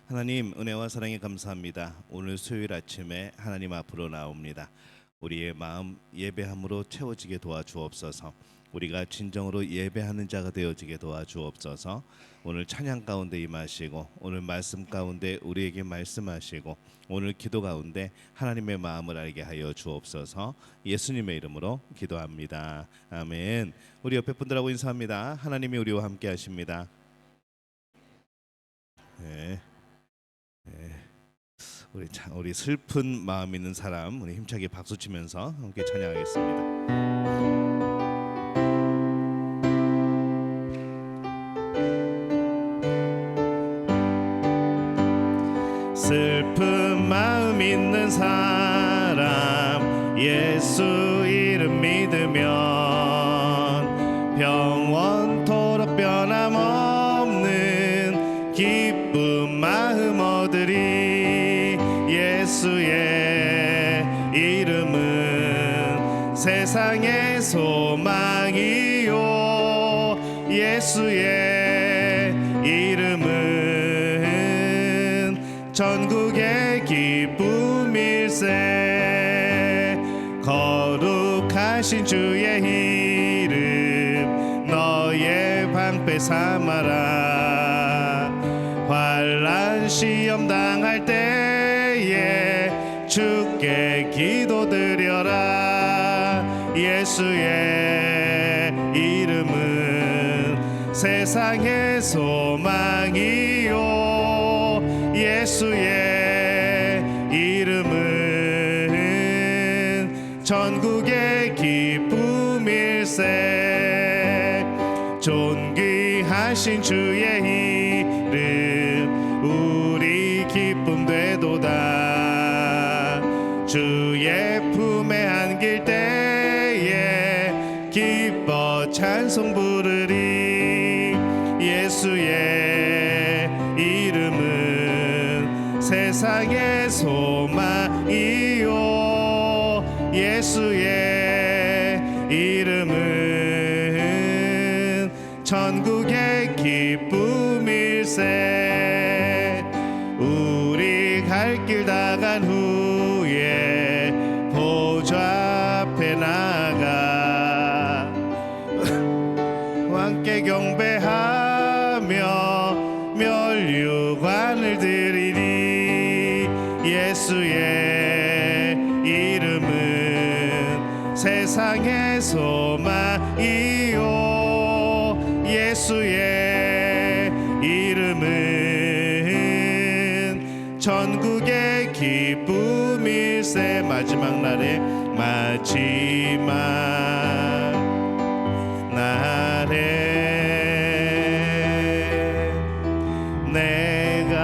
하나님 은혜와 사랑에 감사합니다. 오늘 수요일 아침에 하나님 앞으로 나옵니다. 우리의 마음 예배함으로 채워지게 도와주옵소서. 우리가 진정으로 예배하는 자가 되어지게 도와주옵소서. 오늘 찬양 가운데 임하시고 오늘 말씀 가운데 우리에게 말씀하시고 오늘 기도 가운데 하나님의 마음을 알게 하여 주옵소서. 예수님의 이름으로 기도합니다. 아멘. 우리 옆에 분들하고 인사합니다. 하나님이 우리와 함께 하십니다. 네. 우리 슬픈 마음 있는 사람 우리 힘차게 박수 치면서 함께 찬양하겠습니다. 슬픈 마음 있는 사람 예수 이름 믿으면 병원토록 변함없는 기쁜 마음 얻으리. 예수의 이름은 세상의 소망이요 예수의 이름은 전국의 기쁨일세. 거룩하신 주의 이름 너의 방패 삼아라. 환난 시험 당할 때에 주께 기도드려라. 예수의 이름은 세상의 소망이요 예수의 이름은 전국의 기쁨일세. 존귀하신 주의 이름 우리 기쁨 되도다. 주의 품에 안길 때에 기뻐 찬송 부르리. 예수의 이름은 세상의 소망이요 예수의 이름은 전국의 기쁨일세. 우리 갈 길 다 간 후에 보좌 앞에 나가 함께 경배하며 면류관을 드리리. 예수의 이름은 세상의 소망이요 예수의 이름은 전국의 기쁨일세. 마지막 날에 내가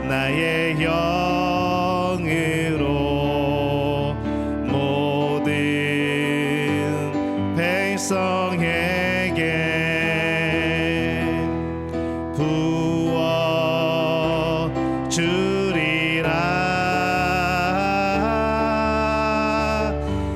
나의 영으로 모든 백성에게 부어 주리라.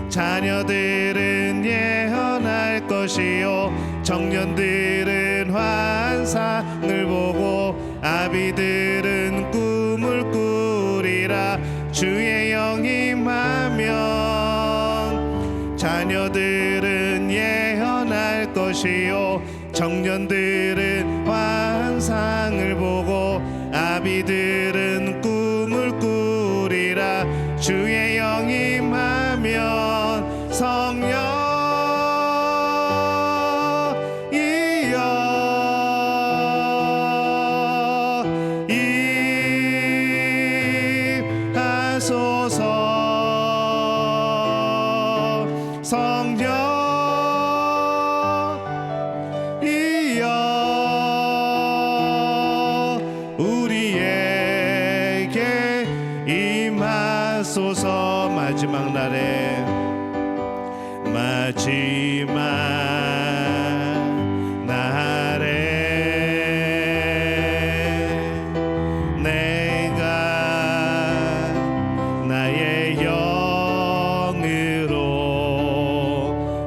자녀들은 예언할 것이요 청년들은 환상을 보고 아비들은 꿈을 꾸리라. 주의 영이 임하면 자녀들은 예언할 것이요 청년들은 환상을 보고 아비들은 꿈을 꾸리라. 주의 영이 임하면 성령 우리에게 임하소서. 마지막 날에 내가 나의 영으로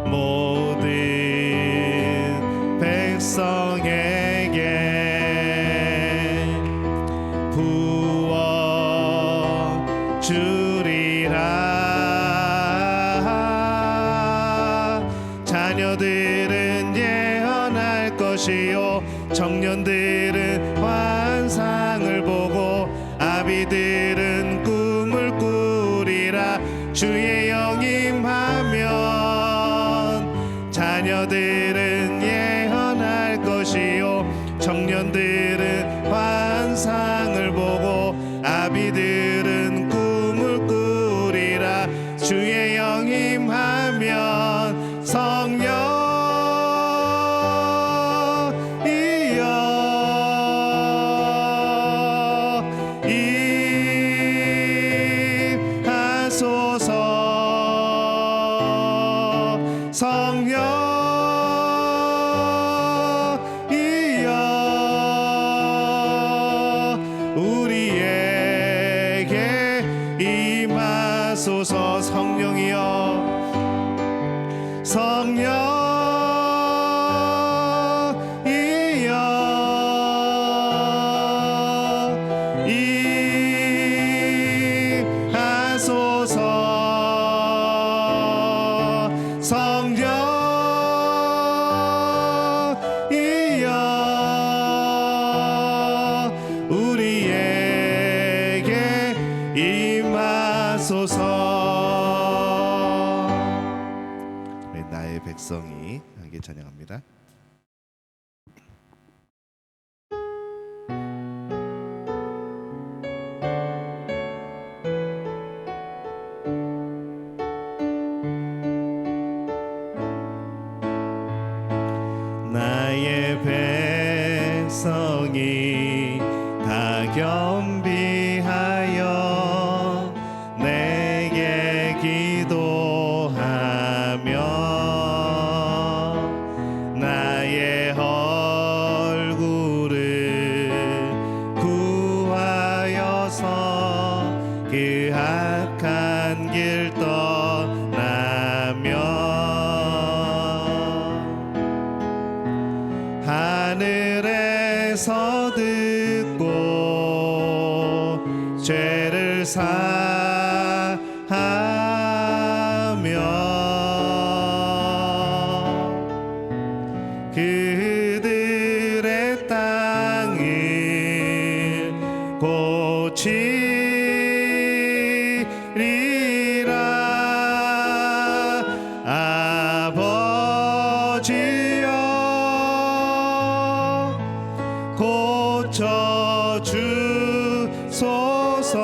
모든 백성에게 예언할 것이요 청년들은 환상을 보고 아비들은 꿈을 꾸리라. 주의 영임하면 자녀들은 예언할 것이요 청년들은 환상을 보고 아비들은 꿈을 꾸리라. 주의 영임하면 성령이여 임하소서. 성령이여 우리에게 임하소서. 성령이여 성령이여 우리에게 임하소서. 네, 나의 백성이 함께 찬양합니다. 나의 백성이 다 겸비하여 내게 기도하며 나의 얼굴을 구하여서 그 악한 길 떠나며 하늘에서 듣고 죄를 사하며 그들의 땅을 고치리라. 아버지여 고쳐주소서.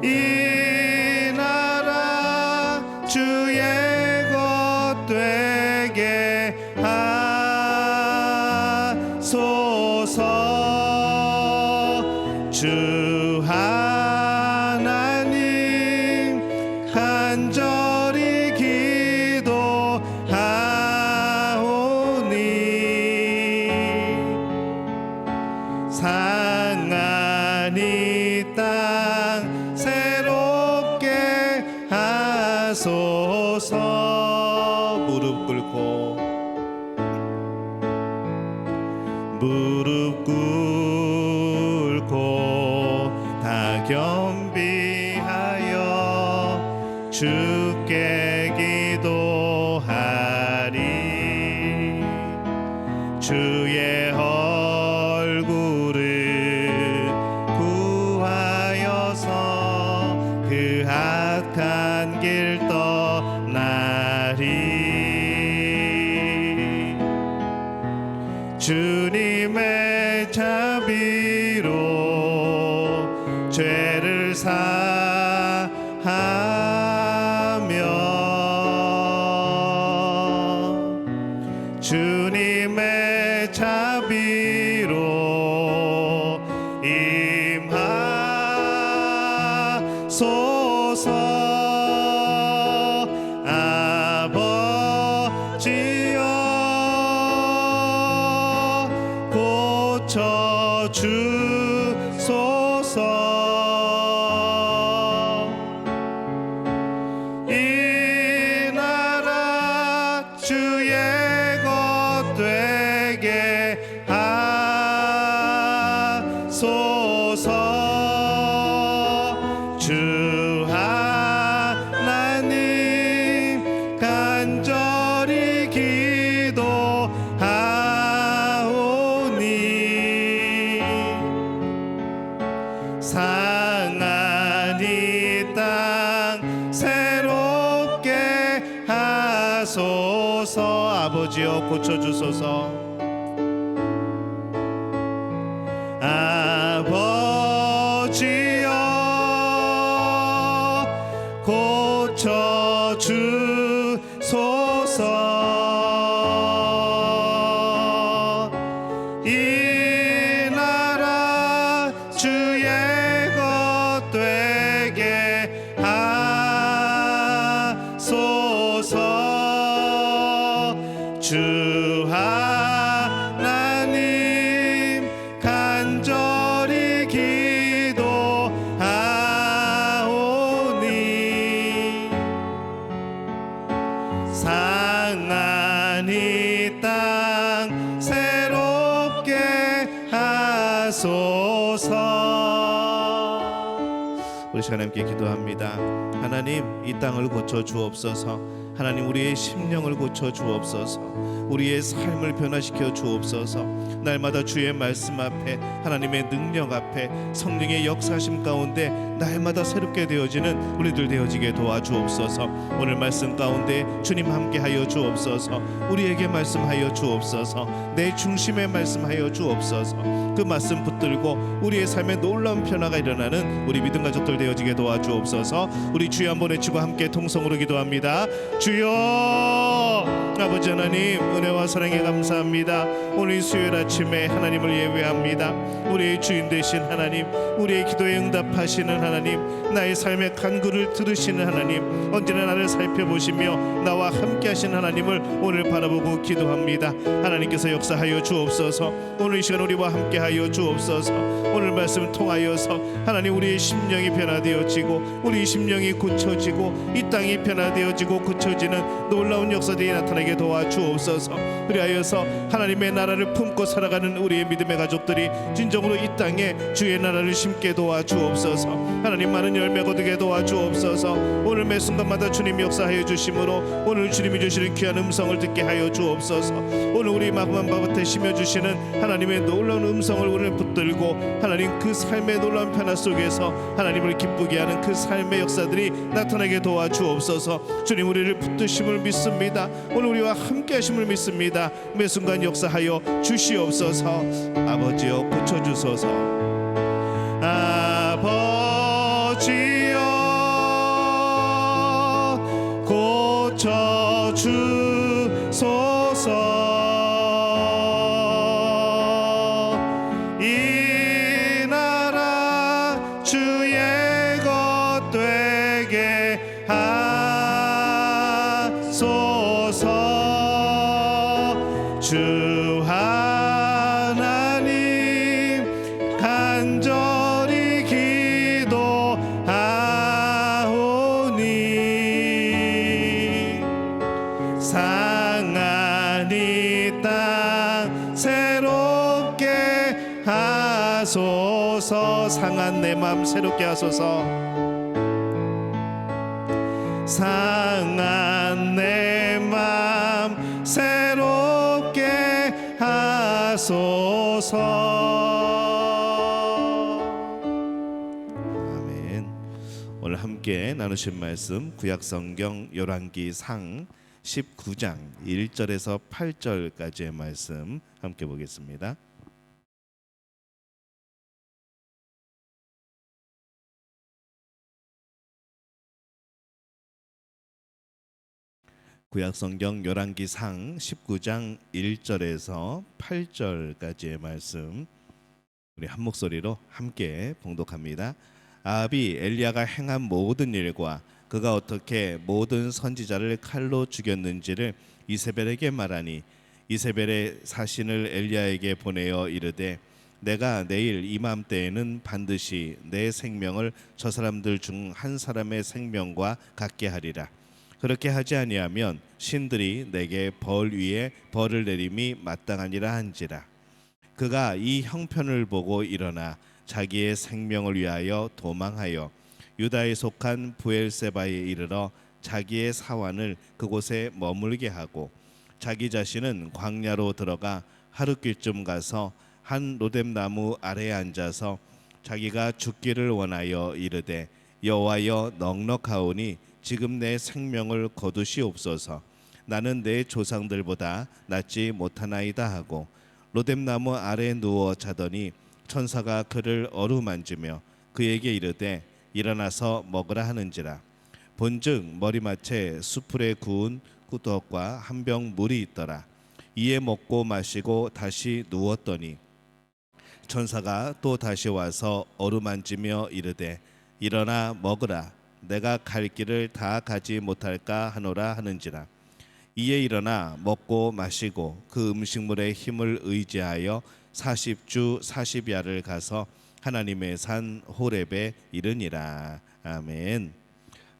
이 나라 주의 것 되게 하소서. 주 하나님 간절히 기도하오니 상한 이 땅 새롭게 하소서. 무릎 꿇고 다 겸비하여 주께 기도하리. 주의 얼굴을 구하여서 그 악한 길 떠나리. 주님의 자비로 죄를 사하며 주님의 자비로 임하소서. 아버지여 고쳐주소서. 이 나라 주의 것 되게 간절히 기도하오니 상한 이 땅 새롭게 하소서. 아버지여 고쳐주소서. 아버지여 고쳐주소서. 이 나라 주의 것 되게 하소서. 주 하나님 간절히 기도하오니 상한 이 땅 새롭게 하소서. 우리 시간 함께 기도합니다. 하나님, 이 땅을 고쳐 주옵소서. 하나님, 우리의 심령을 고쳐 주옵소서. 우리의 삶을 변화시켜 주옵소서. 날마다 주의 말씀 앞에, 하나님의 능력 앞에, 성령의 역사심 가운데 날마다 새롭게 되어지는 우리들 되어지게 도와주옵소서. 오늘 말씀 가운데 주님 함께하여 주옵소서. 우리에게 말씀하여 주옵소서. 내 중심에 말씀하여 주옵소서. 그 말씀 붙들고 우리의 삶에 놀라운 변화가 일어나는 우리 믿음 가족들 되어지게 도와주옵소서. 우리 주여 한번 외치고 함께 통성으로 기도합니다. 주여, 아버지 하나님, 은혜와 사랑에 감사합니다. 오늘 수요일 아침에 하나님을 예배합니다. 우리의 주인 되신 하나님, 우리의 기도에 응답하시는 하나님, 나의 삶의 간구를 들으시는 하나님, 언제나 나를 살펴보시며 나와 함께하신 하나님을 오늘 바라보고 기도합니다. 하나님께서 역사하여 주옵소서. 오늘 이 시간 우리와 함께하여 주옵소서. 오늘 말씀 통하여서 하나님, 우리의 심령이 변화되어지고 우리 심령이 고쳐지고 이 땅이 변화되어지고 고쳐지는 놀라운 역사들이 나타나게 도와주옵소서. 그리하여서 하나님의 나라를 품고 살아가는 우리의 믿음의 가족들이 진정으로 이 땅에 주의 나라를 심게 도와주옵소서. 하나님, 많은 열매 거두게 도와주옵소서. 오늘 매 순간마다 주님이 역사하여 주심으로 오늘 주님이 주시는 귀한 음성을 듣게 하여 주옵소서. 오늘 우리 마음 한바탕에 심어주시는 하나님의 놀라운 음성을 오늘 붙들고 하나님, 그 삶의 놀라운 변화 속에서 하나님을 기쁘게 하는 그 삶의 역사들이 나타나게 도와주옵소서. 주님, 우리를 붙드심을 믿습니다. 오늘 우리와 함께 하심을 믿습니다. 매 순간 역사하여 주시옵소서. 아버지여 고쳐주소서. 아버지여 고쳐주소서. 이 나라 주의 것 되게 하소서. 주 하나님 간절히 기도하오니 상한 이 땅 새롭게 하소서. 상한 내 마음 새롭게 하소서. 상한 내 마음 새롭게 하소서. 아멘. 오늘 함께 나누신 말씀 구약성경 열왕기상 19장 1절에서 8절까지의 말씀 함께 보겠습니다. 구약성경 열왕기상 19장 1절에서 8절까지의 말씀 우리 한 목소리로 함께 봉독합니다. 아합이 엘리야가 행한 모든 일과 그가 어떻게 모든 선지자를 칼로 죽였는지를 이세벨에게 말하니 이세벨의 사신을 엘리야에게 보내어 이르되 내가 내일 이맘때에는 반드시 내 생명을 저 사람들 중 한 사람의 생명과 같게 하리라. 그렇게 하지 아니하면 신들이 내게 벌 위에 벌을 내림이 마땅하니라 한지라. 그가 이 형편을 보고 일어나 자기의 생명을 위하여 도망하여 유다에 속한 부엘세바에 이르러 자기의 사환을 그곳에 머물게 하고 자기 자신은 광야로 들어가 하룻길쯤 가서 한 로뎀나무 아래에 앉아서 자기가 죽기를 원하여 이르되 여호와여 넉넉하오니 지금 내 생명을 거두시옵소서. 나는 내 조상들보다 낫지 못하나이다 하고 로뎀나무 아래에 누워 자더니 천사가 그를 어루만지며 그에게 이르되 일어나서 먹으라 하는지라. 본즉 머리맡에 수풀에 구운 꾸덕과 한 병 물이 있더라. 이에 먹고 마시고 다시 누웠더니 천사가 또 다시 와서 어루만지며 이르되 일어나 먹으라. 내가 갈 길을 다 가지 못할까 하노라 하는지라. 이에 일어나 먹고 마시고 그 음식물의 힘을 의지하여 40주 40야를 가서 하나님의 산 호렙에 이르니라. 아멘.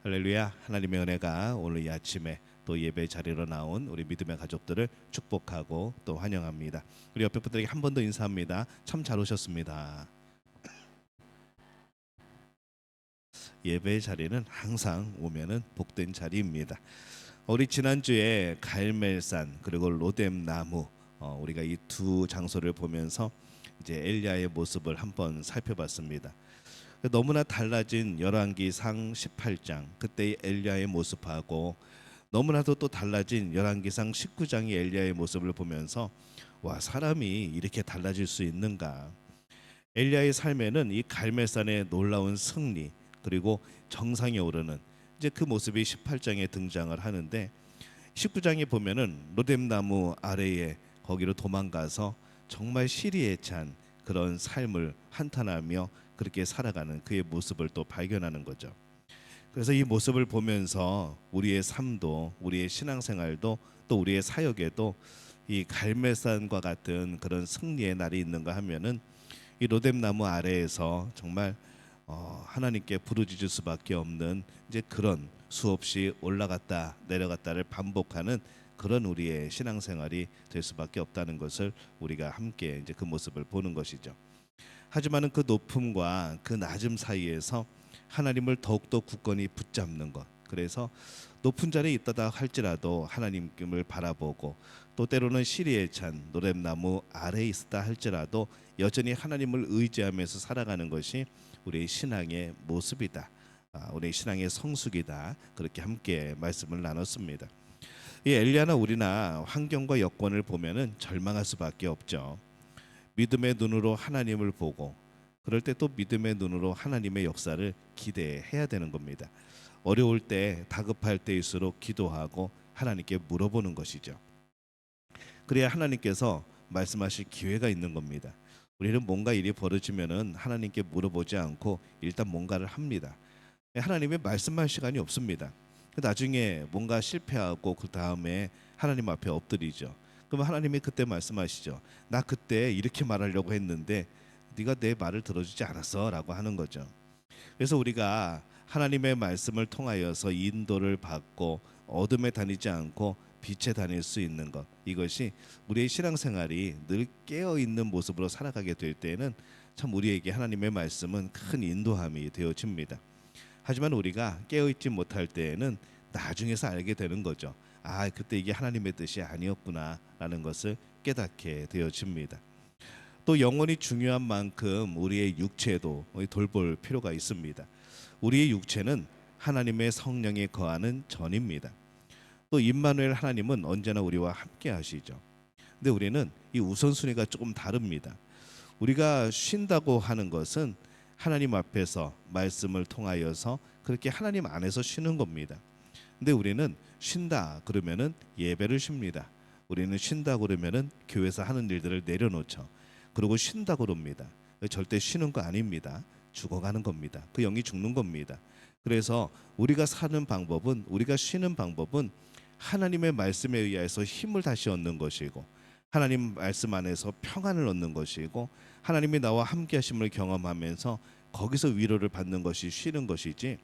할렐루야. 하나님의 은혜가 오늘 이 아침에 또 예배 자리로 나온 우리 믿음의 가족들을 축복하고 또 환영합니다. 우리 옆에 분들에게 한 번 더 인사합니다. 참 잘 오셨습니다. 예배 자리는 항상 오면은 복된 자리입니다. 우리 지난주에 갈멜산 그리고 로뎀나무 우리가 이 두 장소를 보면서 이제 엘리야의 모습을 한번 살펴봤습니다. 너무나 달라진 열왕기상 18장 그때의 엘리야의 모습하고 너무나도 또 달라진 열왕기상 19장의 엘리야의 모습을 보면서 와, 사람이 이렇게 달라질 수 있는가. 엘리야의 삶에는 이 갈멜산의 놀라운 승리 그리고 정상에 오르는 이제 그 모습이 18장에 등장을 하는데 19장에 보면은 로뎀나무 아래에 거기로 도망가서 정말 시리에 찬 그런 삶을 한탄하며 그렇게 살아가는 그의 모습을 또 발견하는 거죠. 그래서 이 모습을 보면서 우리의 삶도 우리의 신앙생활도 또 우리의 사역에도 이 갈멜산과 같은 그런 승리의 날이 있는가 하면은 이 로뎀나무 아래에서 정말 하나님께 부르짖을 수밖에 없는 이제 그런 수없이 올라갔다 내려갔다를 반복하는 그런 우리의 신앙생활이 될 수밖에 없다는 것을 우리가 함께 이제 그 모습을 보는 것이죠. 하지만은 그 높음과 그 낮음 사이에서 하나님을 더욱더 굳건히 붙잡는 것. 그래서 높은 자리에 있다다 할지라도 하나님을 바라보고 또 때로는 시리에 찬 노랫나무 아래에 있다 할지라도 여전히 하나님을 의지하면서 살아가는 것이 우리의 신앙의 모습이다. 우리의 신앙의 성숙이다. 그렇게 함께 말씀을 나눴습니다. 이 엘리야나 우리나 환경과 여건을 보면은 절망할 수밖에 없죠. 믿음의 눈으로 하나님을 보고 그럴 때 또 믿음의 눈으로 하나님의 역사를 기대해야 되는 겁니다. 어려울 때 다급할 때일수록 기도하고 하나님께 물어보는 것이죠. 그래야 하나님께서 말씀하실 기회가 있는 겁니다. 우리는 뭔가 일이 벌어지면은 하나님께 물어보지 않고 일단 뭔가를 합니다. 하나님의 말씀할 시간이 없습니다. 나중에 뭔가 실패하고 그 다음에 하나님 앞에 엎드리죠. 그럼 하나님이 그때 말씀하시죠. 나 그때 이렇게 말하려고 했는데 네가 내 말을 들어주지 않았어라고 하는 거죠. 그래서 우리가 하나님의 말씀을 통하여서 인도를 받고 어둠에 다니지 않고 빛에 다닐 수 있는 것, 이것이 우리의 신앙생활이 늘 깨어있는 모습으로 살아가게 될 때에는 참 우리에게 하나님의 말씀은 큰 인도함이 되어집니다. 하지만 우리가 깨어있지 못할 때에는 나중에서 알게 되는 거죠. 아, 그때 이게 하나님의 뜻이 아니었구나라는 것을 깨닫게 되어집니다. 또 영혼이 중요한 만큼 우리의 육체도 돌볼 필요가 있습니다. 우리의 육체는 하나님의 성령이 거하는 전입니다. 또 임마누엘 하나님은 언제나 우리와 함께 하시죠. 근데 우리는 이 우선순위가 조금 다릅니다. 우리가 쉰다고 하는 것은 하나님 앞에서 말씀을 통하여서 그렇게 하나님 안에서 쉬는 겁니다. 근데 우리는 쉰다 그러면은 예배를 쉽니다. 우리는 쉰다 그러면은 교회에서 하는 일들을 내려놓죠. 그리고 쉰다 그럽니다. 절대 쉬는 거 아닙니다. 죽어가는 겁니다. 그 영이 죽는 겁니다. 그래서 우리가 사는 방법은 우리가 쉬는 방법은 하나님의 말씀에 의해서 힘을 다시 얻는 것이고 하나님 말씀 안에서 평안을 얻는 것이고 하나님이 나와 함께 하심을 경험하면서 거기서 위로를 받는 것이 쉬는 것이지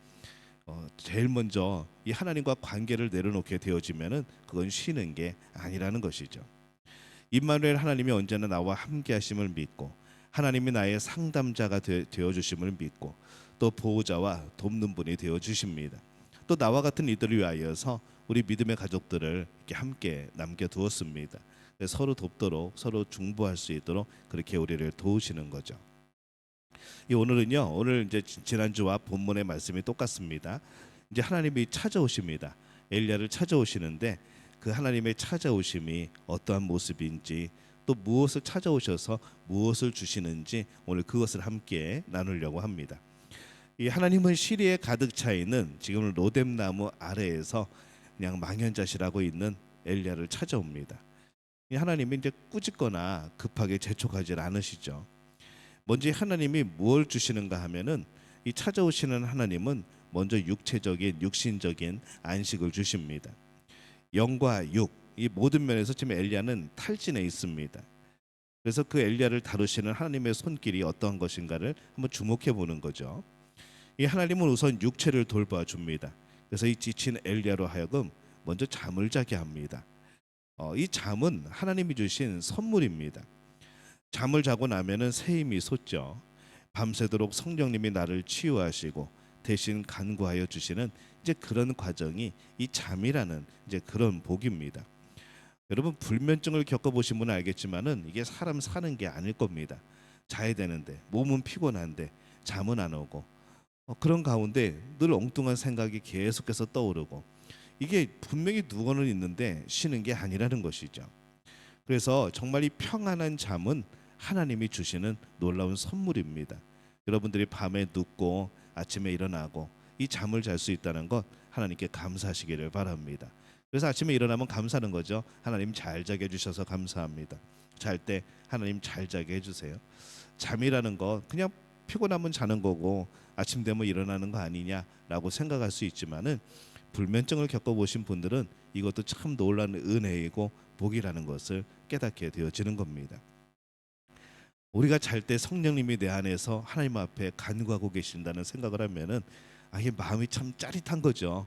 제일 먼저 이 하나님과 관계를 내려놓게 되어지면은 그건 쉬는 게 아니라는 것이죠. 임마누엘 하나님이 언제나 나와 함께 하심을 믿고 하나님이 나의 상담자가 되어 주심을 믿고 또 보호자와 돕는 분이 되어 주십니다. 또 나와 같은 이들을 위하여서 우리 믿음의 가족들을 이렇게 함께 남겨두었습니다. 서로 돕도록, 서로 중보할 수 있도록 그렇게 우리를 도우시는 거죠. 오늘은요, 오늘 이제 지난주와 본문의 말씀이 똑같습니다. 이제 하나님이 찾아오십니다. 엘리야를 찾아오시는데 그 하나님의 찾아오심이 어떠한 모습인지, 또 무엇을 찾아오셔서 무엇을 주시는지 오늘 그것을 함께 나누려고 합니다. 이 하나님은 시리에 가득 차 있는 지금 로뎀나무 아래에서 그냥 망연자실하고 있는 엘리야를 찾아옵니다. 이 하나님이 이제 꾸짖거나 급하게 재촉하지 않으시죠. 먼저 하나님이 뭘 주시는가 하면은 이 찾아오시는 하나님은 먼저 육체적인 육신적인 안식을 주십니다. 영과 육, 이 모든 면에서 지금 엘리야는 탈진해 있습니다. 그래서 그 엘리야를 다루시는 하나님의 손길이 어떠한 것인가를 한번 주목해 보는 거죠. 이 하나님은 우선 육체를 돌봐줍니다. 그래서 이 지친 엘리야로 하여금 먼저 잠을 자게 합니다. 이 잠은 하나님이 주신 선물입니다. 잠을 자고 나면은 새 힘이 솟죠. 밤새도록 성령님이 나를 치유하시고 대신 간구하여 주시는 이제 그런 과정이 이 잠이라는 이제 그런 복입니다. 여러분 불면증을 겪어보신 분은 알겠지만은 이게 사람 사는 게 아닐 겁니다. 자야 되는데 몸은 피곤한데 잠은 안 오고 그런 가운데 늘 엉뚱한 생각이 계속해서 떠오르고 이게 분명히 누워는 있는데 쉬는 게 아니라는 것이죠. 그래서 정말 이 평안한 잠은 하나님이 주시는 놀라운 선물입니다. 여러분들이 밤에 눕고 아침에 일어나고 이 잠을 잘 수 있다는 것 하나님께 감사하시기를 바랍니다. 그래서 아침에 일어나면 감사하는 거죠. 하나님 잘 자게 해주셔서 감사합니다. 잘 때 하나님 잘 자게 해주세요. 잠이라는 거 그냥 피곤하면 자는 거고 아침 되면 일어나는 거 아니냐라고 생각할 수 있지만은 불면증을 겪어보신 분들은 이것도 참 놀라운 은혜이고 복이라는 것을 깨닫게 되어지는 겁니다. 우리가 잘 때 성령님이 내 안에서 하나님 앞에 간구하고 계신다는 생각을 하면은 이게 마음이 참 짜릿한 거죠.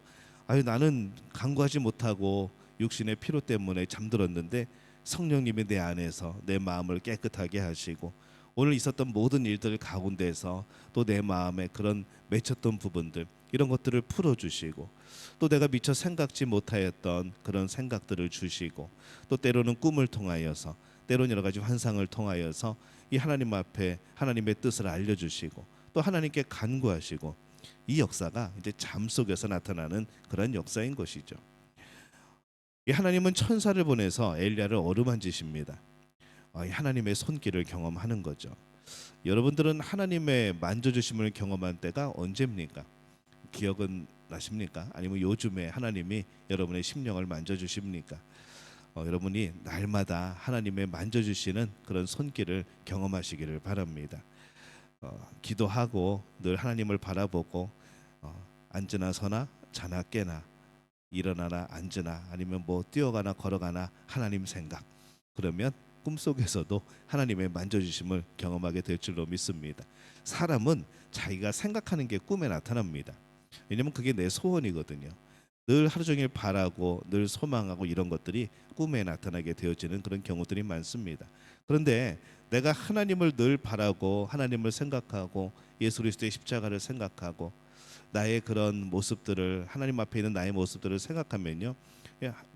나는 간구하지 못하고 육신의 피로 때문에 잠들었는데 성령님이 내 안에서 내 마음을 깨끗하게 하시고 오늘 있었던 모든 일들 가운데서 또 내 마음에 그런 맺혔던 부분들 이런 것들을 풀어주시고 또 내가 미처 생각지 못하였던 그런 생각들을 주시고 또 때로는 꿈을 통하여서 때로는 여러 가지 환상을 통하여서 이 하나님 앞에 하나님의 뜻을 알려주시고 또 하나님께 간구하시고 이 역사가 이제 잠 속에서 나타나는 그런 역사인 것이죠. 이 하나님은 천사를 보내서 엘리야를 어루만지십니다. 하나님의 손길을 경험하는 거죠. 여러분들은 하나님의 만져주심을 경험한 때가 언제입니까? 기억은 나십니까? 아니면 요즘에 하나님이 여러분의 심령을 만져주십니까? 여러분이 날마다 하나님의 만져주시는 그런 손길을 경험하시기를 바랍니다. 기도하고 늘 하나님을 바라보고 앉으나 서나 자나 깨나 일어나나 앉으나 아니면 뭐 뛰어가나 걸어가나 하나님 생각 그러면 꿈속에서도 하나님의 만져주심을 경험하게 될 줄로 믿습니다. 사람은 자기가 생각하는 게 꿈에 나타납니다. 왜냐면 그게 내 소원이거든요. 늘 하루 종일 바라고 늘 소망하고 이런 것들이 꿈에 나타나게 되어지는 그런 경우들이 많습니다. 그런데 내가 하나님을 늘 바라고 하나님을 생각하고 예수 그리스도의 십자가를 생각하고 나의 그런 모습들을 하나님 앞에 있는 나의 모습들을 생각하면요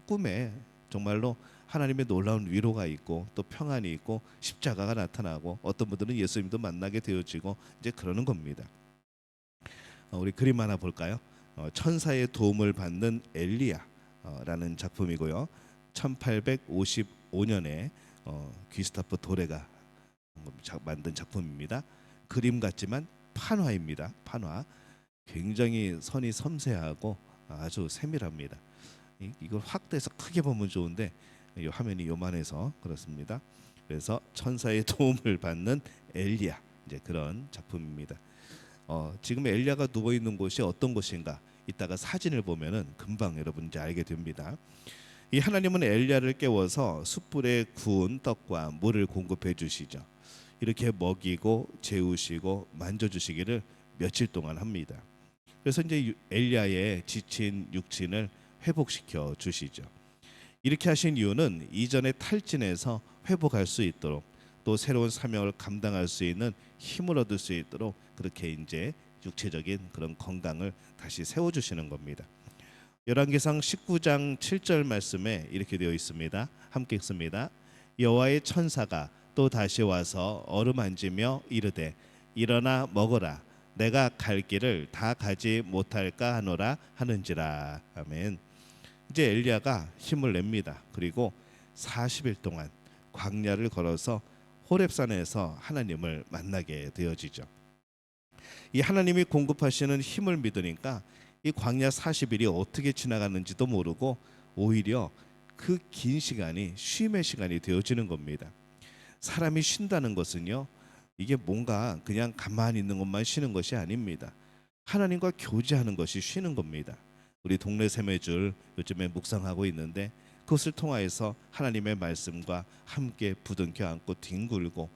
꿈에 정말로 하나님의 놀라운 위로가 있고 또 평안이 있고 십자가가 나타나고 어떤 분들은 예수님도 만나게 되어지고 이제 그러는 겁니다. 우리 그림 하나 볼까요? 천사의 도움을 받는 엘리야라는 작품이고요. 1855년에 귀스타프 도레가 만든 작품입니다. 그림 같지만 판화입니다. 판화. 굉장히 선이 섬세하고 아주 세밀합니다. 이걸 확대해서 크게 보면 좋은데 이 화면이 요만해서 그렇습니다. 그래서 천사의 도움을 받는 엘리야 이제 그런 작품입니다. 지금 엘리야가 누워 있는 곳이 어떤 곳인가? 이따가 사진을 보면은 금방 여러분 이제 알게 됩니다. 이 하나님은 엘리야를 깨워서 숯불에 구운 떡과 물을 공급해 주시죠. 이렇게 먹이고 재우시고 만져주시기를 며칠 동안 합니다. 그래서 이제 엘리야의 지친 육신을 회복시켜 주시죠. 이렇게 하신 이유는 이전의 탈진에서 회복할 수 있도록 또 새로운 사명을 감당할 수 있는 힘을 얻을 수 있도록 그렇게 이제 육체적인 그런 건강을 다시 세워주시는 겁니다. 열왕기상 19장 7절 말씀에 이렇게 되어 있습니다. 함께 읽습니다. 여호와의 천사가 또 다시 와서 어루만지며 이르되 일어나 먹어라 내가 갈 길을 다 가지 못할까 하노라 하는지라. 아멘. 이제 엘리야가 힘을 냅니다. 그리고 40일 동안 광야를 걸어서 호렙산에서 하나님을 만나게 되어지죠. 이 하나님이 공급하시는 힘을 믿으니까 이 광야 40일이 어떻게 지나가는지도 모르고 오히려 그 긴 시간이 쉼의 시간이 되어지는 겁니다. 사람이 쉰다는 것은요, 이게 뭔가 그냥 가만히 있는 것만 쉬는 것이 아닙니다. 하나님과 교제하는 것이 쉬는 겁니다. 우리 동네 샘의줄 요즘에 묵상하고 있는데 그것을 통하여서 하나님의 말씀과 함께 부둥켜 안고 뒹굴고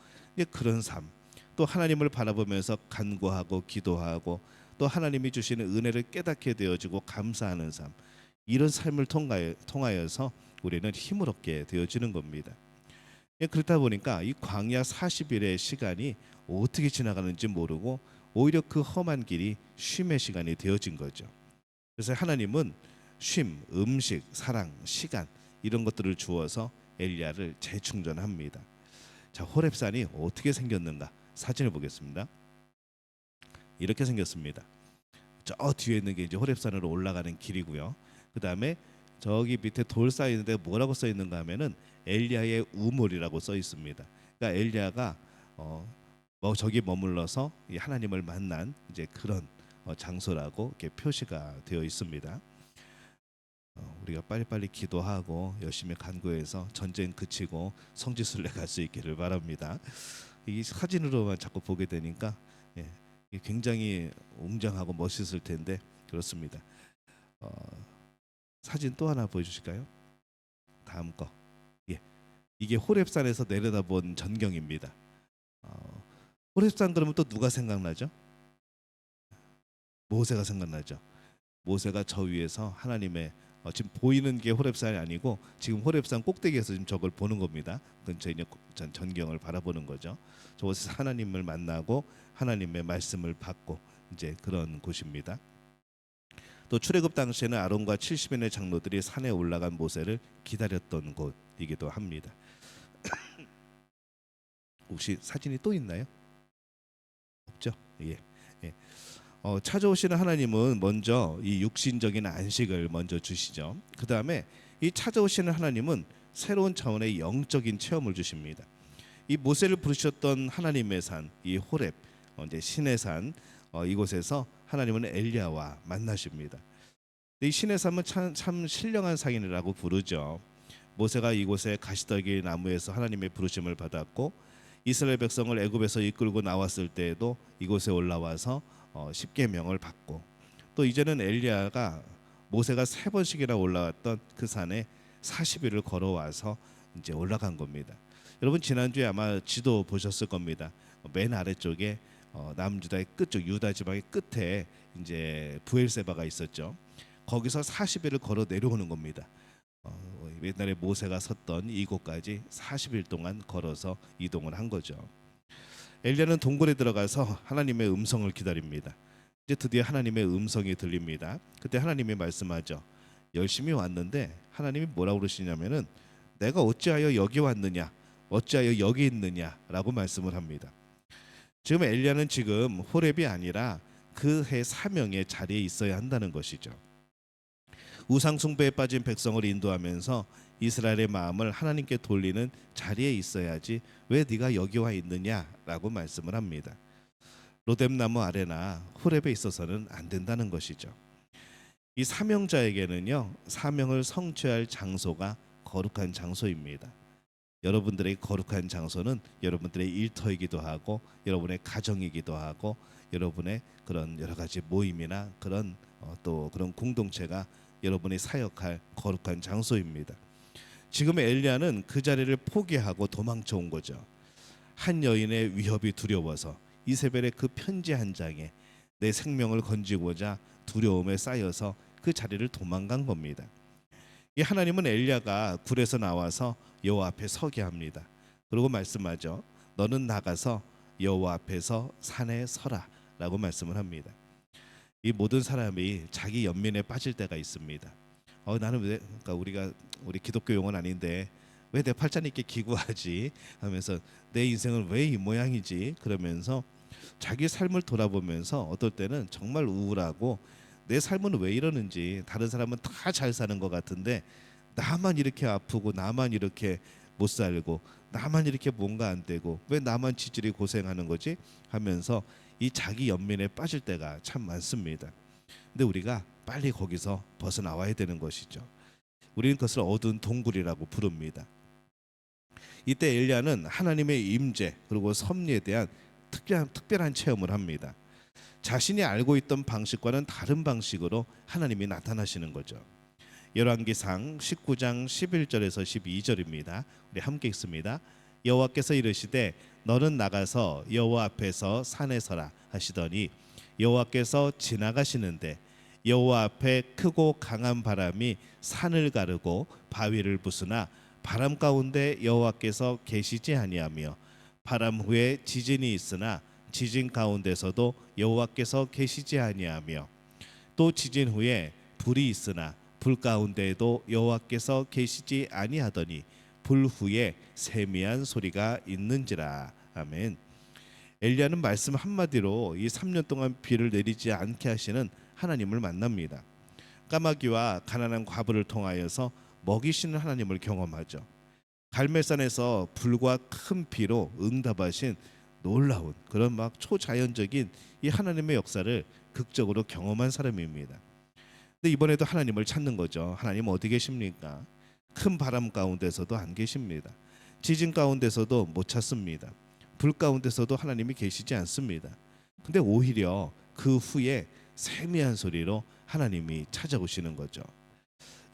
그런 삶, 또 하나님을 바라보면서 간구하고 기도하고 또 하나님이 주시는 은혜를 깨닫게 되어지고 감사하는 삶, 이런 삶을 통하여서 우리는 힘을 얻게 되어지는 겁니다. 그렇다 보니까 이 광야 40일의 시간이 어떻게 지나가는지 모르고 오히려 그 험한 길이 쉼의 시간이 되어진 거죠. 그래서 하나님은 쉼, 음식, 사랑, 시간 이런 것들을 주어서 엘리야를 재충전합니다. 자, 호렙산이 어떻게 생겼는가 사진을 보겠습니다. 이렇게 생겼습니다. 저 뒤에 있는 게 이제 호렙산으로 올라가는 길이고요. 그 다음에 저기 밑에 돌 쌓여 있는데 뭐라고 써 있는가 하면은 엘리야의 우물이라고 써 있습니다. 그러니까 엘리야가 저기 머물러서 이 하나님을 만난 이제 그런 장소라고 이렇게 표시가 되어 있습니다. 우리가 빨리빨리 기도하고 열심히 간구해서 전쟁 그치고 성지순례 갈 수 있기를 바랍니다. 이 사진으로만 자꾸 보게 되니까 이게 굉장히 웅장하고 멋있을 텐데 그렇습니다. 사진 또 하나 보여주실까요? 다음 거. 이게 호렙산에서 내려다본 전경입니다. 호렙산 그러면 또 누가 생각나죠? 모세가 생각나죠. 모세가 저 위에서 하나님의 지금 보이는 게 호렙산이 아니고 지금 호렙산 꼭대기에서 지금 저걸 보는 겁니다. 근처에 있는 전경을 바라보는 거죠. 저곳에서 하나님을 만나고 하나님의 말씀을 받고 이제 그런 곳입니다. 또 출애굽 당시에는 아론과 70인의 장로들이 산에 올라간 모세를 기다렸던 곳이기도 합니다. 혹시 사진이 또 있나요? 없죠? 예. 찾아오시는 하나님은 먼저 이 육신적인 안식을 먼저 주시죠. 그 다음에 이 찾아오시는 하나님은 새로운 차원의 영적인 체험을 주십니다. 이 모세를 부르셨던 하나님의 산, 이 호렙, 이제 신의 산, 이곳에서 하나님은 엘리야와 만나십니다. 이 신의 산은 참 신령한 상인이라고 부르죠. 모세가 이곳에 가시더기 나무에서 하나님의 부르심을 받았고 이스라엘 백성을 애굽에서 이끌고 나왔을 때에도 이곳에 올라와서 십계명을 받고 또 이제는 엘리야가 모세가 3번씩이나 올라왔던 그 산에 40일을 걸어와서 이제 올라간 겁니다. 여러분 지난주에 아마 지도 보셨을 겁니다. 맨 아래쪽에 남유다의 끝쪽 유다 지방의 끝에 이제 부엘세바가 있었죠. 거기서 40일을 걸어 내려오는 겁니다. 옛날에 모세가 섰던 이곳까지 40일 동안 걸어서 이동을 한 거죠. 엘리야는 동굴에 들어가서 하나님의 음성을 기다립니다. 이제 드디어 하나님의 음성이 들립니다. 그때 하나님이 말씀하죠. 열심히 왔는데 하나님이 뭐라고 그러시냐면은 내가 어찌하여 여기 왔느냐, 어찌하여 여기 있느냐라고 말씀을 합니다. 지금 엘리야는 지금 호렙이 아니라 그해 사명의 자리에 있어야 한다는 것이죠. 우상 숭배에 빠진 백성을 인도하면서 이스라엘의 마음을 하나님께 돌리는 자리에 있어야지 왜 네가 여기 와 있느냐라고 말씀을 합니다. 로뎀나무 아래나 호렙에 있어서는 안 된다는 것이죠. 이 사명자에게는요, 사명을 성취할 장소가 거룩한 장소입니다. 여러분들의 거룩한 장소는 여러분들의 일터이기도 하고 여러분의 가정이기도 하고 여러분의 그런 여러 가지 모임이나 그런 또 그런 공동체가 여러분이 사역할 거룩한 장소입니다. 지금 엘리야는 그 자리를 포기하고 도망쳐 온 거죠. 한 여인의 위협이 두려워서 이세벨의 그 편지 한 장에 내 생명을 건지고자 두려움에 쌓여서 그 자리를 도망간 겁니다. 이 하나님은 엘리야가 굴에서 나와서 여호와 앞에 서게 합니다. 그리고 말씀하죠. 너는 나가서 여호와 앞에서 산에 서라라고 말씀을 합니다. 이 모든 사람이 자기 연민에 빠질 때가 있습니다. 나는 왜, 그러니까 우리 기독교 용어는 아닌데 왜 내 팔자니께 기구하지 하면서 내 인생은 왜 이 모양이지 그러면서 자기 삶을 돌아보면서 어떨 때는 정말 우울하고 내 삶은 왜 이러는지, 다른 사람은 다 잘 사는 것 같은데 나만 이렇게 아프고 나만 이렇게 못 살고 나만 이렇게 뭔가 안 되고 왜 나만 지질이 고생하는 거지 하면서 이 자기 연민에 빠질 때가 참 많습니다. 근데 우리가 빨리 거기서 벗어나와야 되는 것이죠. 우리는 그것을 어두운 동굴이라고 부릅니다. 이때 엘리야는 하나님의 임재 그리고 섭리에 대한 특별한 체험을 합니다. 자신이 알고 있던 방식과는 다른 방식으로 하나님이 나타나시는 거죠. 열왕기상 19장 11절에서 12절입니다. 우리 함께 읽습니다. 여호와께서 이르시되 너는 나가서 여호와 앞에서 산에 서라 하시더니 여호와께서 지나가시는데 여호와 앞에 크고 강한 바람이 산을 가르고 바위를 부수나 바람 가운데 여호와께서 계시지 아니하며 바람 후에 지진이 있으나 지진 가운데서도 여호와께서 계시지 아니하며 또 지진 후에 불이 있으나 불 가운데에도 여호와께서 계시지 아니하더니 불 후에 세미한 소리가 있는지라. 아멘. 엘리야는 말씀 한마디로 이 3년 동안 비를 내리지 않게 하시는 하나님을 만납니다. 까마귀와 가난한 과부를 통하여서 먹이시는 하나님을 경험하죠. 갈멜산에서 불과 큰 비로 응답하신 놀라운 그런 막 초자연적인 이 하나님의 역사를 극적으로 경험한 사람입니다. 근데 이번에도 하나님을 찾는 거죠. 하나님 어디 계십니까? 큰 바람 가운데서도 안 계십니다. 지진 가운데서도 못 찾습니다. 불 가운데서도 하나님이 계시지 않습니다. 근데 오히려 그 후에 세미한 소리로 하나님이 찾아오시는 거죠.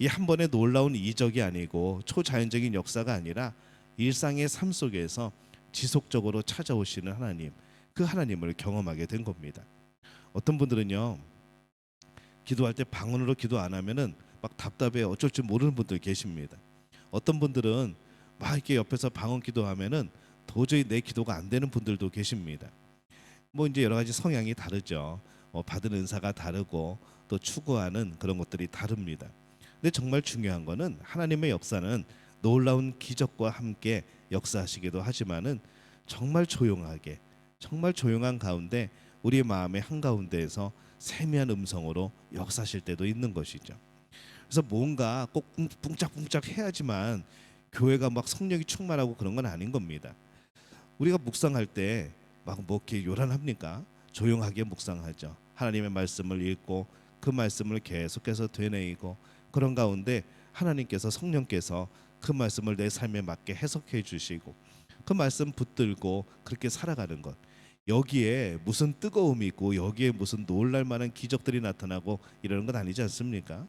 이 한 번의 놀라운 이적이 아니고 초자연적인 역사가 아니라 일상의 삶 속에서 지속적으로 찾아오시는 하나님, 그 하나님을 경험하게 된 겁니다. 어떤 분들은요, 기도할 때 방언으로 기도 안 하면은 막 답답해 어쩔 줄 모르는 분들 계십니다. 어떤 분들은 막 이렇게 옆에서 방언 기도하면은 도저히 내 기도가 안 되는 분들도 계십니다. 뭐 이제 여러 가지 성향이 다르죠. 받은 은사가 다르고 또 추구하는 그런 것들이 다릅니다. 근데 정말 중요한 거는 하나님의 역사는 놀라운 기적과 함께 역사하시기도 하지만은 정말 조용하게, 정말 조용한 가운데 우리의 마음의 한가운데에서 세미한 음성으로 역사하실 때도 있는 것이죠. 그래서 뭔가 꼭 뿡짝뿡짝 해야지만 교회가 막 성령이 충만하고 그런 건 아닌 겁니다. 우리가 묵상할 때 막 뭐 이렇게 요란합니까? 조용하게 묵상하죠. 하나님의 말씀을 읽고 그 말씀을 계속해서 되뇌이고 그런 가운데 하나님께서 성령께서 그 말씀을 내 삶에 맞게 해석해 주시고 그 말씀 붙들고 그렇게 살아가는 것, 여기에 무슨 뜨거움이 있고 여기에 무슨 놀랄 만한 기적들이 나타나고 이러는 건 아니지 않습니까?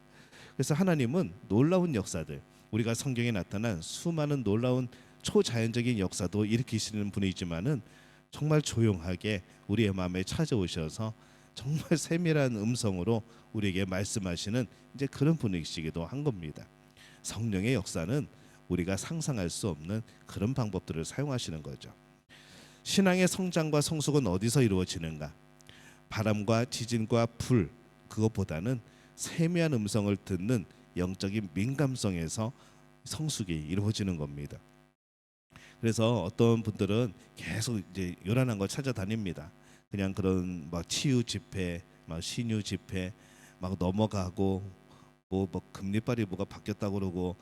그래서 하나님은 놀라운 역사들, 우리가 성경에 나타난 수많은 놀라운 초자연적인 역사도 일으키시는 분이지만은 정말 조용하게 우리의 마음에 찾아오셔서 정말 세밀한 음성으로 우리에게 말씀하시는 이제 그런 분이시기도 한 겁니다. 성령의 역사는 우리가 상상할 수 없는 그런 방법들을 사용하시는 거죠. 신앙의 성장과 성숙은 어디서 이루어지는가? 바람과 지진과 불, 그것보다는 세미한 음성을 듣는 영적인 민감성에서 성숙이 이루어지는 겁니다. 그래서 어떤 분들은 계속 이제 요란한 걸 찾아다닙니다. 그냥 그런 막 치유 집회, 막 신유 집회, 막 넘어가고 뭐 금리빨이 뭐가 바뀌었다고 그러고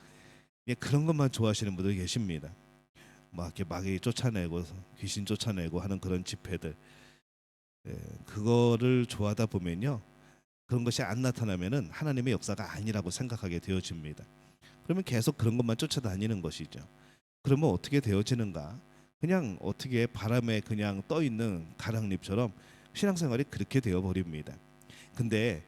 그런 것만 좋아하시는 분들 계십니다. 막 이렇게 마귀 쫓아내고 귀신 쫓아내고 하는 그런 집회들, 그거를 좋아하다 보면요, 그런 것이 안 나타나면은 하나님의 역사가 아니라고 생각하게 되어집니다. 그러면 계속 그런 것만 쫓아다니는 것이죠. 그러면 어떻게 되어지는가? 그냥 어떻게 바람에 그냥 떠 있는 가랑잎처럼 신앙생활이 그렇게 되어 버립니다. 근데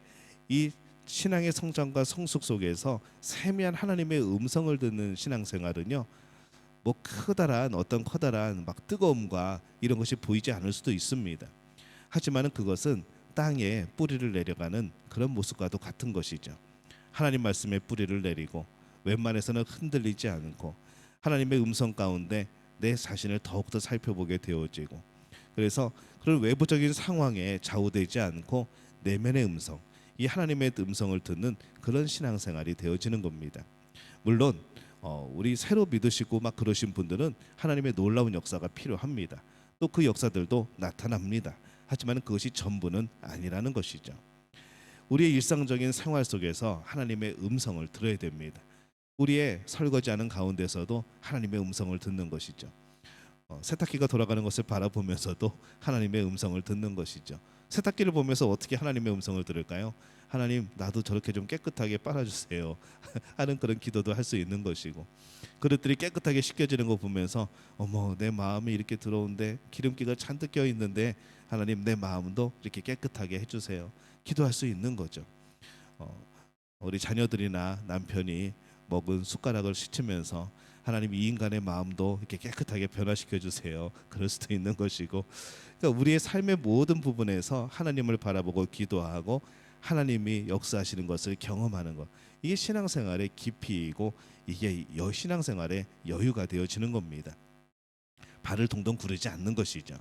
이 신앙의 성장과 성숙 속에서 세미한 하나님의 음성을 듣는 신앙생활은요, 뭐 크다란 어떤 커다란 막 뜨거움과 이런 것이 보이지 않을 수도 있습니다. 하지만은 그것은 땅에 뿌리를 내려가는 그런 모습과도 같은 것이죠. 하나님 말씀에 뿌리를 내리고 웬만해서는 흔들리지 않고 하나님의 음성 가운데 내 자신을 더욱더 살펴보게 되어지고, 그래서 그런 외부적인 상황에 좌우되지 않고 내면의 음성, 이 하나님의 음성을 듣는 그런 신앙생활이 되어지는 겁니다. 물론 우리 새로 믿으시고 막 그러신 분들은 하나님의 놀라운 역사가 필요합니다. 또 그 역사들도 나타납니다. 하지만 그것이 전부는 아니라는 것이죠. 우리의 일상적인 생활 속에서 하나님의 음성을 들어야 됩니다. 우리의 설거지하는 가운데서도 하나님의 음성을 듣는 것이죠. 세탁기가 돌아가는 것을 바라보면서도 하나님의 음성을 듣는 것이죠. 세탁기를 보면서 어떻게 하나님의 음성을 들을까요? 하나님, 나도 저렇게 좀 깨끗하게 빨아주세요 하는 그런 기도도 할 수 있는 것이고, 그릇들이 깨끗하게 씻겨지는 거 보면서 어머, 내 마음이 이렇게 더러운데 기름기가 잔뜩 껴 있는데 하나님, 내 마음도 이렇게 깨끗하게 해주세요, 기도할 수 있는 거죠. 우리 자녀들이나 남편이 먹은 숟가락을 씻으면서 하나님, 이 인간의 마음도 이렇게 깨끗하게 변화시켜 주세요, 그럴 수도 있는 것이고, 그러니까 우리의 삶의 모든 부분에서 하나님을 바라보고 기도하고 하나님이 역사하시는 것을 경험하는 것, 이게 신앙생활의 깊이이고 이게 신앙생활의 여유가 되어지는 겁니다. 발을 동동 구르지 않는 것이죠.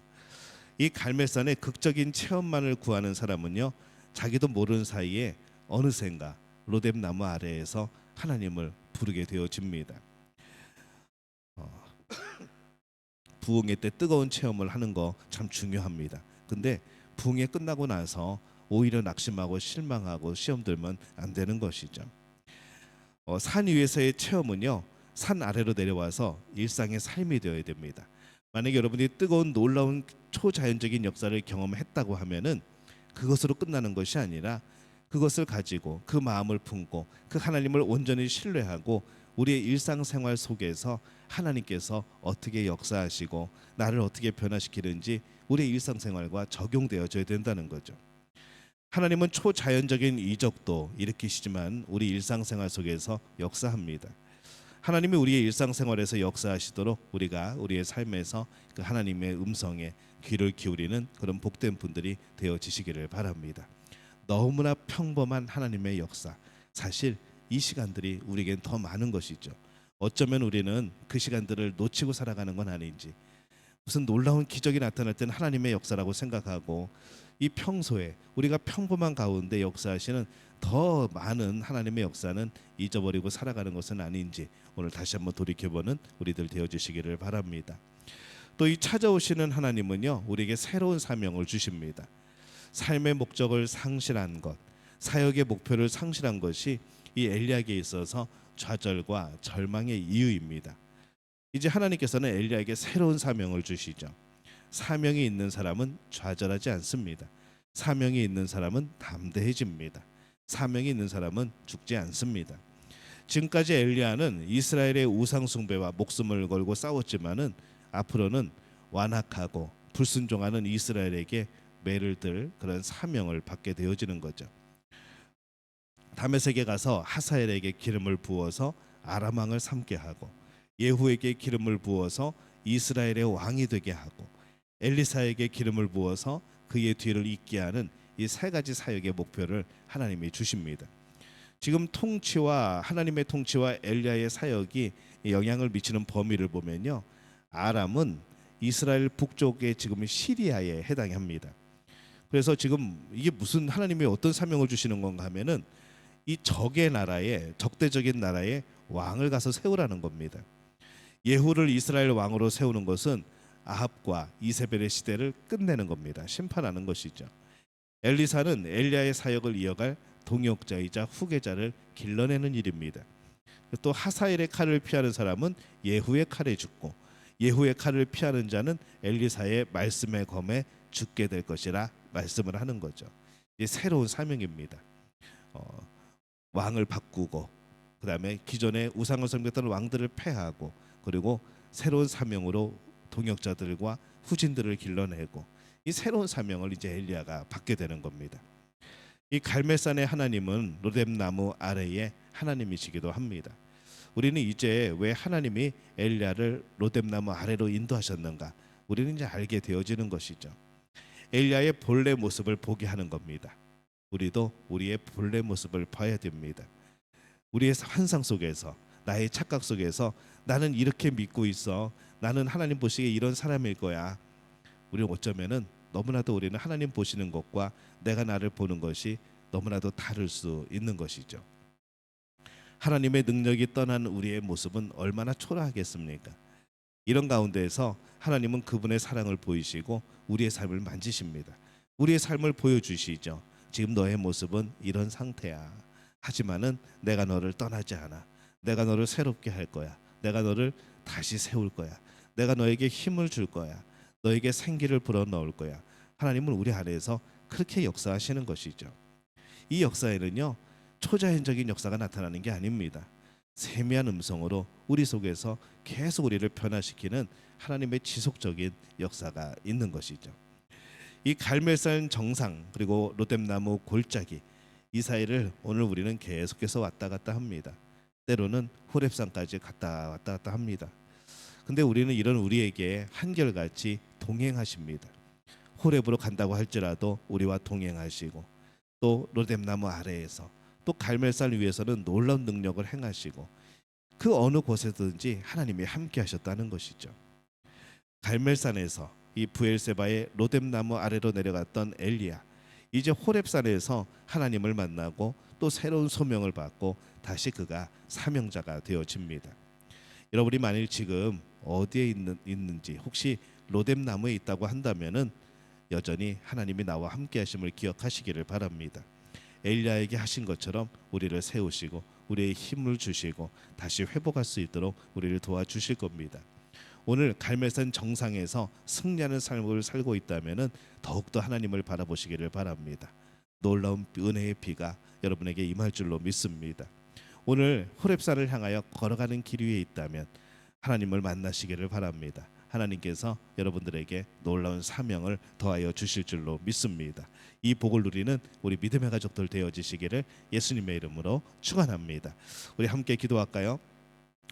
이 갈멜산의 극적인 체험만을 구하는 사람은요, 자기도 모르는 사이에 어느샌가 로뎀 나무 아래에서 하나님을 부르게 되어집니다. 부흥회 때 뜨거운 체험을 하는 거 참 중요합니다. 근데 부흥회 끝나고 나서 오히려 낙심하고 실망하고 시험 들면 안 되는 것이죠. 산 위에서의 체험은요, 산 아래로 내려와서 일상의 삶이 되어야 됩니다. 만약에 여러분이 뜨거운 놀라운 초자연적인 역사를 경험했다고 하면은 그것으로 끝나는 것이 아니라 그것을 가지고 그 마음을 품고 그 하나님을 온전히 신뢰하고 우리의 일상생활 속에서 하나님께서 어떻게 역사하시고 나를 어떻게 변화시키는지 우리의 일상생활과 적용되어져야 된다는 거죠. 하나님은 초자연적인 이적도 일으키시지만 우리 일상생활 속에서 역사합니다. 하나님이 우리의 일상생활에서 역사하시도록 우리가 우리의 삶에서 그 하나님의 음성에 귀를 기울이는 그런 복된 분들이 되어지시기를 바랍니다. 너무나 평범한 하나님의 역사, 사실 이 시간들이 우리에겐 더 많은 것이죠. 어쩌면 우리는 그 시간들을 놓치고 살아가는 건 아닌지, 무슨 놀라운 기적이 나타날 때는 하나님의 역사라고 생각하고 이 평소에 우리가 평범한 가운데 역사하시는 더 많은 하나님의 역사는 잊어버리고 살아가는 것은 아닌지 오늘 다시 한번 돌이켜보는 우리들 되어주시기를 바랍니다. 또 이 찾아오시는 하나님은요, 우리에게 새로운 사명을 주십니다. 삶의 목적을 상실한 것, 사역의 목표를 상실한 것이 이 엘리야에게 있어서 좌절과 절망의 이유입니다. 이제 하나님께서는 엘리야에게 새로운 사명을 주시죠. 사명이 있는 사람은 좌절하지 않습니다. 사명이 있는 사람은 담대해집니다. 사명이 있는 사람은 죽지 않습니다. 지금까지 엘리야는 이스라엘의 우상 숭배와 목숨을 걸고 싸웠지만은 앞으로는 완악하고 불순종하는 이스라엘에게 매를 들 그런 사명을 받게 되어지는 거죠. 다메섹에 가서 하사엘에게 기름을 부어서 아람 왕을 삼게 하고, 예후에게 기름을 부어서 이스라엘의 왕이 되게 하고, 엘리사에게 기름을 부어서 그의 뒤를 잇게 하는 이 세 가지 사역의 목표를 하나님이 주십니다. 지금 통치와 하나님의 통치와 엘리야의 사역이 영향을 미치는 범위를 보면요, 아람은 이스라엘 북쪽에 지금 시리아에 해당합니다. 그래서 지금 이게 무슨 하나님이 어떤 사명을 주시는 건가 하면은 이 적의 나라에, 적대적인 나라에 왕을 가서 세우라는 겁니다. 예후를 이스라엘 왕으로 세우는 것은 아합과 이세벨의 시대를 끝내는 겁니다. 심판하는 것이죠. 엘리사는 엘리야의 사역을 이어갈 동역자이자 후계자를 길러내는 일입니다. 또 하사엘의 칼을 피하는 사람은 예후의 칼에 죽고, 예후의 칼을 피하는 자는 엘리사의 말씀의 검에 죽게 될 것이라 말씀을 하는 거죠. 이 새로운 사명입니다. 왕을 바꾸고, 그다음에 기존의 우상을 섬겼던 왕들을 패하고, 그리고 새로운 사명으로 동역자들과 후진들을 길러내고, 이 새로운 사명을 이제 엘리야가 받게 되는 겁니다. 이 갈멜산의 하나님은 로뎀 나무 아래에 하나님이시기도 합니다. 우리는 이제 왜 하나님이 엘리야를 로뎀 나무 아래로 인도하셨는가, 우리는 이제 알게 되어지는 것이죠. 엘리야의 본래 모습을 보게 하는 겁니다. 우리도 우리의 본래 모습을 봐야 됩니다. 우리의 환상 속에서, 나의 착각 속에서 나는 이렇게 믿고 있어, 나는 하나님 보시기에 이런 사람일 거야, 우리는 어쩌면은 너무나도 우리는 하나님 보시는 것과 내가 나를 보는 것이 너무나도 다를 수 있는 것이죠. 하나님의 능력이 떠난 우리의 모습은 얼마나 초라하겠습니까? 이런 가운데에서 하나님은 그분의 사랑을 보이시고 우리의 삶을 만지십니다. 우리의 삶을 보여주시죠. 지금 너의 모습은 이런 상태야. 하지만은 내가 너를 떠나지 않아. 내가 너를 새롭게 할 거야. 내가 너를 다시 세울 거야. 내가 너에게 힘을 줄 거야. 너에게 생기를 불어넣을 거야. 하나님은 우리 안에서 그렇게 역사하시는 것이죠. 이 역사에는요, 초자연적인 역사가 나타나는 게 아닙니다. 세미한 음성으로 우리 속에서 계속 우리를 변화시키는 하나님의 지속적인 역사가 있는 것이죠. 이 갈멜산 정상 그리고 로뎀나무 골짜기, 이 사이를 오늘 우리는 계속해서 왔다 갔다 합니다. 때로는 호렙산까지 왔다 갔다 합니다. 근데 우리는 이런 우리에게 한결같이 동행하십니다. 호렙으로 간다고 할지라도 우리와 동행하시고, 또 로뎀나무 아래에서, 또 갈멜산 위에서는 놀라운 능력을 행하시고, 그 어느 곳에든지 하나님이 함께 하셨다는 것이죠. 갈멜산에서 이 브엘세바의 로뎀나무 아래로 내려갔던 엘리야, 이제 호렙산에서 하나님을 만나고 또 새로운 소명을 받고 다시 그가 사명자가 되어집니다. 여러분이 만일 지금 어디에 있는지, 혹시 로뎀나무에 있다고 한다면은 여전히 하나님이 나와 함께 하심을 기억하시기를 바랍니다. 엘리야에게 하신 것처럼 우리를 세우시고 우리의 힘을 주시고 다시 회복할 수 있도록 우리를 도와주실 겁니다. 오늘 갈멜산 정상에서 승리하는 삶을 살고 있다면은 더욱더 하나님을 바라보시기를 바랍니다. 놀라운 은혜의 비가 여러분에게 임할 줄로 믿습니다. 오늘 호렙산을 향하여 걸어가는 길 위에 있다면 하나님을 만나시기를 바랍니다. 하나님께서 여러분들에게 놀라운 사명을 더하여 주실 줄로 믿습니다. 이 복을 누리는 우리 믿음의 가족들 되어지시기를 예수님의 이름으로 축원합니다. 우리 함께 기도할까요?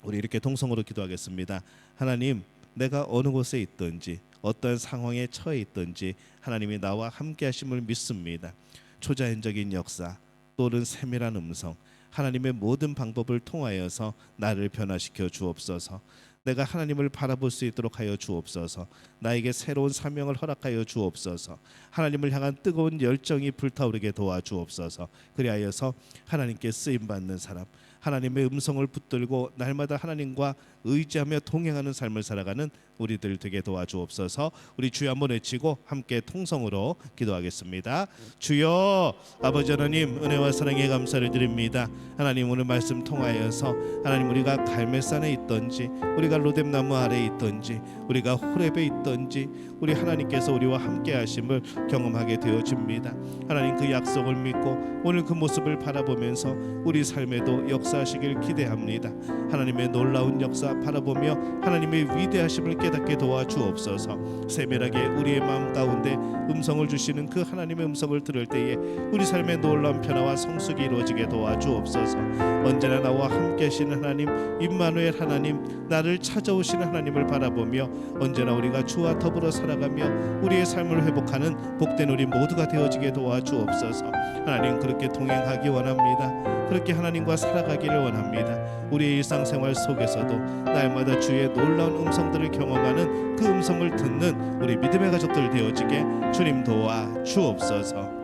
우리 이렇게 통성으로 기도하겠습니다. 하나님, 내가 어느 곳에 있든지 어떤 상황에 처해 있든지 하나님이 나와 함께 하심을 믿습니다. 초자연적인 역사 또는 세밀한 음성, 하나님의 모든 방법을 통하여서 나를 변화시켜 주옵소서. 내가 하나님을 바라볼 수 있도록 하여 주옵소서. 나에게 새로운 사명을 허락하여 주옵소서. 하나님을 향한 뜨거운 열정이 불타오르게 도와주옵소서. 그리하여서 하나님께 쓰임받는 사람, 하나님의 음성을 붙들고 날마다 하나님과 의지하며 동행하는 삶을 살아가는 우리들 되게 도와주옵소서. 우리 주여 한번 외치고 함께 통성으로 기도하겠습니다. 주여, 아버지 하나님, 은혜와 사랑에 감사를 드립니다. 하나님, 오늘 말씀 통하여서 하나님, 우리가 갈멜산에 있든지 우리가 로뎀나무 아래에 있든지 우리가 호렙에 있든지 우리 하나님께서 우리와 함께 하심을 경험하게 되어집니다. 하나님, 그 약속을 믿고 오늘 그 모습을 바라보면서 우리 삶에도 역사하시길 기대합니다. 하나님의 놀라운 역사 바라보며 하나님의 위대하심을 깨닫게 도와주옵소서. 세밀하게 우리의 마음 가운데 음성을 주시는 그 하나님의 음성을 들을 때에 우리 삶의 놀라운 변화와 성숙이 이루어지게 도와주옵소서. 언제나 나와 함께 하시는 하나님, 임마누엘 하나님, 나를 찾아오시는 하나님을 바라보며 언제나 우리가 주와 더불어 살아가며 우리의 삶을 회복하는 복된 우리 모두가 되어지게 도와주옵소서. 하나님, 그렇게 동행하기 원합니다. 그렇게 하나님과 살아가기를 원합니다. 우리의 일상생활 속에서도 날마다 주의 놀라운 음성들을 경험하는 그 음성을 듣는 우리 믿음의 가족들 되어지게 주님 도와 주옵소서.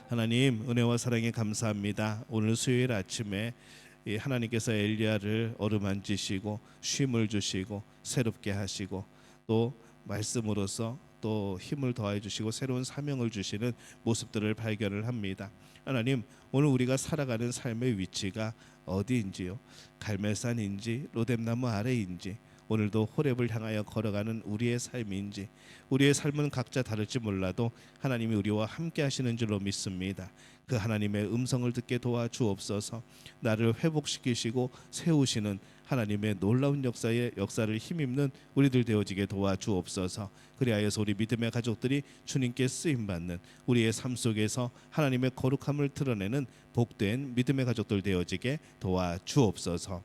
하나님, 은혜와 사랑에 감사합니다. 오늘 수요일 아침에 하나님께서 엘리야를 어루만지시고 쉼을 주시고 새롭게 하시고 또 말씀으로서 또 힘을 더해 주시고 새로운 사명을 주시는 모습들을 발견을 합니다. 하나님, 오늘 우리가 살아가는 삶의 위치가 어디인지요? 갈멜산인지 로뎀나무 아래인지, 오늘도 호렙을 향하여 걸어가는 우리의 삶인지, 우리의 삶은 각자 다를지 몰라도 하나님이 우리와 함께 하시는 줄로 믿습니다. 그 하나님의 음성을 듣게 도와주옵소서. 나를 회복시키시고 세우시는 하나님의 놀라운 역사를 힘입는 우리들 되어지게 도와주옵소서. 그리하여서 우리 믿음의 가족들이 주님께 쓰임받는 우리의 삶 속에서 하나님의 거룩함을 드러내는 복된 믿음의 가족들 되어지게 도와주옵소서.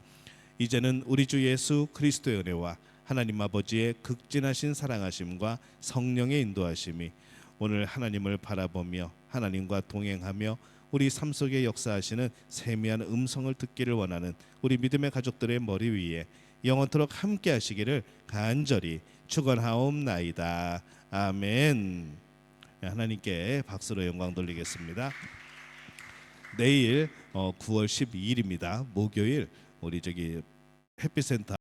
이제는 우리 주 예수 그리스도의 은혜와 하나님 아버지의 극진하신 사랑하심과 성령의 인도하심이 오늘 하나님을 바라보며 하나님과 동행하며 우리 삶 속에 역사하시는 세미한 음성을 듣기를 원하는 우리 믿음의 가족들의 머리 위에 영원토록 함께 하시기를 간절히 축원하옵나이다. 아멘. 하나님께 박수로 영광 돌리겠습니다. 내일 9월 12일입니다. 목요일 우리 햇빛센터